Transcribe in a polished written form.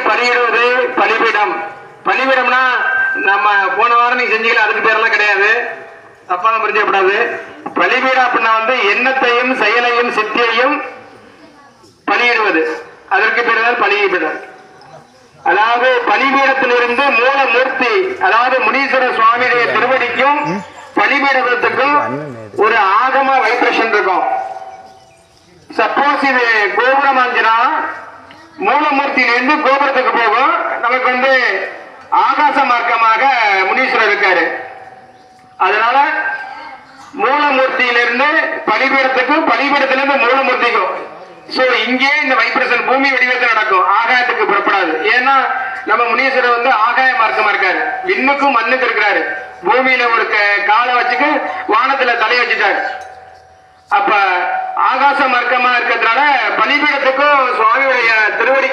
பலியிடுவது பலிபீடம். பலிபீடம்னா நம்ம போன வாரம் நீங்க செஞ்சீங்க, அதுக்கு பேரெல்லாம் கிடையாது, தப்பான புரிஞ்சப்படாது. பலிபீடம் அப்படின்னா எண்ணத்தையும் செயலையும் சித்தியையும் பலியிடுவது, அதற்கு பேர் தான் பலிபீடம். அதாவது பலிபீடத்திலிருந்து மூலமூர்த்தி, அதாவது முனீஸ்வரர் சுவாமியுடைய திருவடிக்கும் பலிபீடத்துக்கும் ஒரு ஆகம வைப்ரேஷன் இருக்கும். சப்போஸ் இது கோபுரம் ஆச்சுன்னா மூலமூர்த்தியிலிருந்து கோபுரத்துக்கு போகும். நமக்கு ஆகாச மார்க்கமாக முனீஸ்வரர் இருக்காரு. அதனால மூலமூர்த்தியிலிருந்து பலிபீடத்துக்கும் பலிபீடத்திலிருந்து மூலமூர்த்திக்கும். சோ இங்கே இந்த வைப்ரேஷன் பூமி வடிவத்தில் நடக்கும், ஆகாயத்துக்கு புறப்படாது. ஏன்னா நம்ம முனீஸ்வரர் ஆகாய மார்க்கமா இருக்காரு, விண்ணுக்கும் மண்ணுக்கு இருக்கிறாரு. பூமியில ஒரு காலை வச்சுக்கு வானத்துல தலையை வச்சுட்டாரு. அப்ப ஆகாச மார்க்கமா இருக்கிறதுனால பலிபீடத்துக்கும் சுவாமியுடைய திருவடி